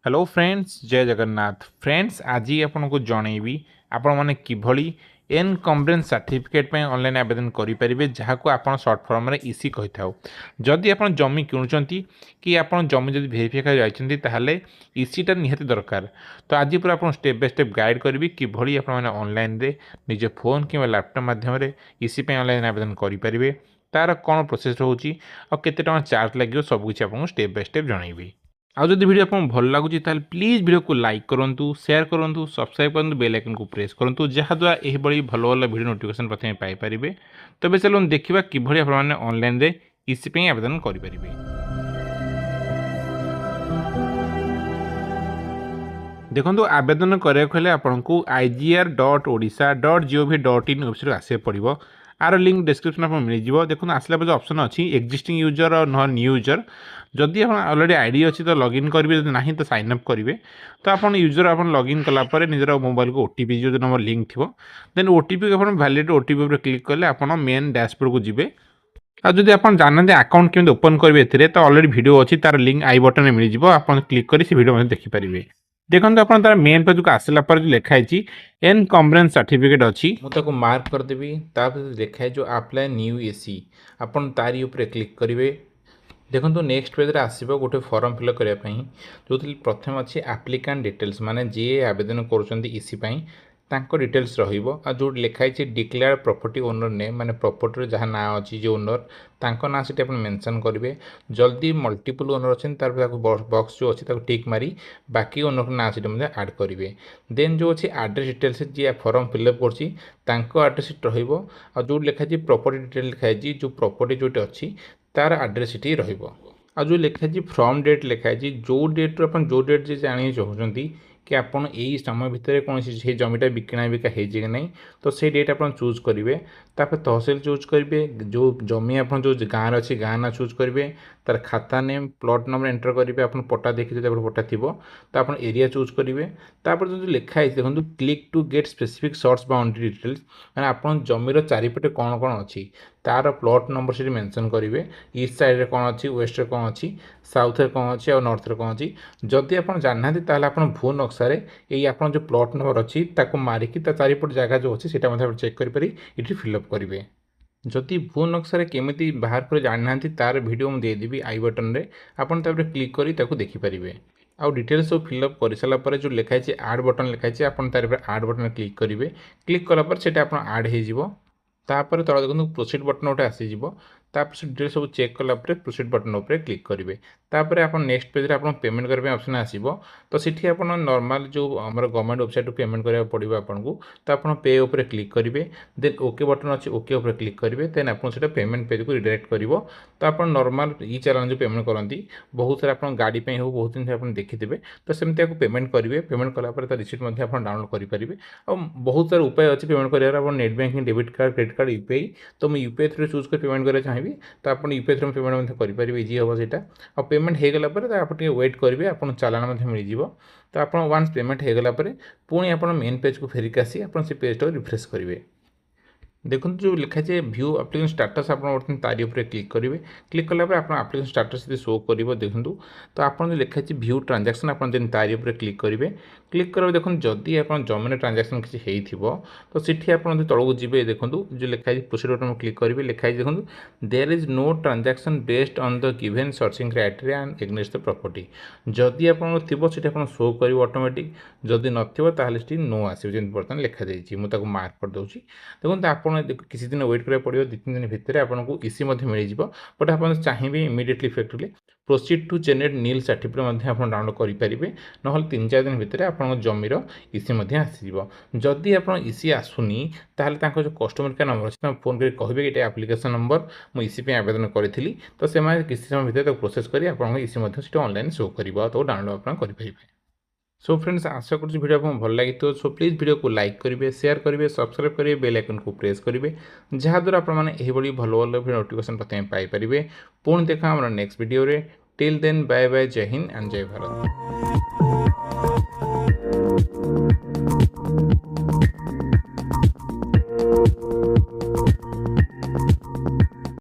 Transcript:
Hello friends, जय Jagannath. Friends, आज आपको जनइबी आपण मैंने किभली एनकम्बरेन्स सर्टिफिकेट ऑनलाइन आवेदन करेंगे, जहाँ को आप सर्ट फर्म में इसी कही था। जदि आप जमी किणुंट कि आप जमी जब भेरीफाई जाइए इसीटा निहाती दरकार। तो आज पूरा आप स्टेप बाय स्टेप गाइड करी कि ऑनलाइन रे निज फोन कि लैपटॉप माध्यम इसी ऑनलाइन आवेदन करेंगे, तार कौन प्रोसेस रोचे और केते टଙ୍କା चार्ज लगे सबकि आपको स्टेप बाय स्टेप जनइबी। आउ जदि वीडियो आपको भल लगुच प्लीज वीडियो को लाइक करूँ, शेयर करूँ, सब्सक्राइब करूँ, बेल आइकन को प्रेस करूँ, जहाँद्वारा यह भल भल वीडियो नोटिफिकेशन प्रथम पाइपर। तेज चलो देखा कि ऑनलाइन रे इसी आवेदन करेंगे। देखो, आवेदन कराया आपको igr.odisha.gov.in वेबसाइट आसवाक पड़ो। आर लिंक डिस्क्रिप्शन आप मिल जाए। देखो आसला जो ऑप्शन अच्छी एक्जिस्टिंग यूजर और न न्यू यूजर। जदि आप ऑलरेडी आईडी अच्छी तो लॉगिन करेंगे, ना तो साइन अप करेंगे। तो आप यूजर आप लॉगिन कलापर निजर मोबाइल को ओटीपी जो नंबर लिंक थी, देन ओटीपी को वैलिड ओटीपी पर क्लिक कले आप मेन डैशबोर्ड को जी। आ जदि आप जानते अकाउंट केमी ओपन करेंगे तो ऑलरेडी वीडियो अच्छी, तार लिंक आई बटन में मिल जाए। आप क्लिक कर वीडियो देखिपारे। देखो आप तार मेन पेज को आसला पर जो लिखाई एनकम्बरेन्स सर्टिफिकेट अच्छी मुझे मार्क करदेवी। लिखाई जो अप्लाई न्यू एसी आपन तारी ऊपर क्लिक करेंगे। देखो नेक्स्ट पेज आसो गोटे फॉर्म फिलअप करने जो प्रथम अच्छी एप्लिकेंट डिटेल्स माने जी आवेदन कर डिटेल्स जो लिखाई डिक्लेयर प्रॉपर्टी ओनर नेम माने प्रॉपर्टी जहाँ ना अच्छी जो ओनर तांको ना से मेंशन करेंगे। जल्दी मल्टीपल ओनर अच्छे तार बॉक्स जो अच्छी टिक मारी बाकी ओनर ना से ऐड करेंगे। देन जो अच्छी एड्रेस डिटेल्स जी फॉर्म फिलअप करड्रेस रो जो लिखाई प्रॉपर्टी डिटेल लिखाई जो प्रॉपर्टी जो अच्छी तार आड्रेस ये रहा। जो लिखाई फ्रम डेट लिखाई जो डेट्रु आप जो डेट जी जाना चाहते कि आपन यही समय भितर कौन से जमीटा बिकिना बिका हो ना, तो से डेट आप चूज करेंगे। तापर तहसिल चूज करेंगे, जो जमी आप जो गाँव अच्छी गाँ ना चूज करेंगे, तार खाता नेम प्लॉट नंबर एंटर करेंगे। आप पट्टा देखिए पट्टा थी तो आप एरिया चूज करेंगे। तापर जो लिखाई देखो click to get specific search boundary details मैंने आप जमीर चारिपटे कौन कौन अच्छी तार प्लॉट नंबर से मेंशन करेंगे। ईस्ट साइड कौन अच्छी, वेस्ट रे कौन अच्छी, साउथ रे कौन अच्छी और नॉर्थ रे कौन अच्छी। जदि आप जानना ताल आप भू नक्शा ये आप जो प्लॉट नंबर अच्छी मारिकी चारिपट जगह जो अच्छी से चेक करें ये फिलअप करेंगे। जदि भू नक्शा केमी बाहर कर जानना तार वीडियो मुझे देदेवी आई बटन रे आपन क्लिक कर देखिपारे। आउ डिटेल्स सब फिलअप कर सारापर जो लिखाई आड बटन लिखाई आप आड बटन क्लिक करेंगे। क्लिक कलापर से आड हो तापर तला देखो प्रोसीड बटन गोटे आसीज। तापर से डिटेल सब चेक कलापर प्रोसीड बटन उपर क्लिक करेंगे। तापर आप नेक्स्ट पेज आप पेमेंट करने ऑप्शन आसो। तो सीठी आप नॉर्मल जो आम गवर्नमेंट वेबसाइट पेमेंट करा पड़ो आपको। तो आप पे उपर क्लिक करेंगे। देन ओके बटन अच्छे ओके उपर क्लिक करेंगे। देन आपको से पेमेंट पेज को रिडायरेक्ट कर। तो आप नॉर्मल ई चलान जो पेमेंट करती बहुत सारा आप गाड़ी हो बहुत जिन आप देखिथे। तो सेमती आपको पेमेंट करेंगे। पेमेंट कलापर रिसीट आप डाउनलोड करेंगे। और बहुत सारा उपाय अच्छे पेमेंट कर net banking debit card credit card UPI. तो मैं यूपीआई थ्रू चूज कर पेमेंट करा चाहिए तो आप यूपीआई थ्रू पेमेंट करेंगे। इजी हम से आ पेमेंट हो गलापर आप वेट करेंगे आप चालान मिल जाए। तो आप वान्स पेमेंट हो गलापर पुणी आप मेन पेज को फेरिक आसी आप से पेज टाक रिफ्रेश करेंगे। देखो जो लिखाई व्यू एप्लिकेशन स्टाटस आप तारी उपर क्लिक करेंगे। क्लिक कलापर आप एप्लिकेशन स्टाटस शो कर देखूँ। तो आप जो लिखाई व्यू ट्रांजैक्शन आप तारी उपर क्लिक करेंगे। क्लिक कर देखो जदि आप जमीन ट्रांजैक्शन किसी तो सीठी आप तौक जी देखो जो लिखाई प्रोसीड बटन क्लिक करेंगे। लिखाई देखो there is no transaction based on the given searching criteria and against the property. जदि आप थी शो कर ऑटोमेटिक, जदि नथी नो आसो बर्तमान लिखा जाइए। मुझे मार्क कर दूसरी। देखो आप किसी दिन वेट करा पड़ो 2-3 दिन भितर आपको इसी मिल जाए। बट आप चाहिए immediately effectively proceed to generate nil certificate आप डाउनलोड करेंगे। ना 3-4 दिन भितर आप जमीर इसी आसो। जदि आप इसी आसुनी ताल जो कस्टमर केयर नंबर अच्छे फोन कर कहे ये एप्लिकेशन नंबर मुझे इसी आवेदन करी। तो से किसी समय भितर प्रोसेस कर इसी ऑनलाइन शो कर डाउनलोड आप करेंगे। सो फ्रेंड्स, आशा कर वीडियो आपको भल लगी। सो प्लीज वीडियो को लाइक करेंगे, शेयर करेंगे, सब्सक्राइब करेंगे, बेल आइकन को प्रेस करेंगे, जहाँद्वारा आपने भल भल नोटिफिकेशन प्रथम पाइपर। पुणी देखा next video till then bye bye, जय हिंद एंड जय भारत।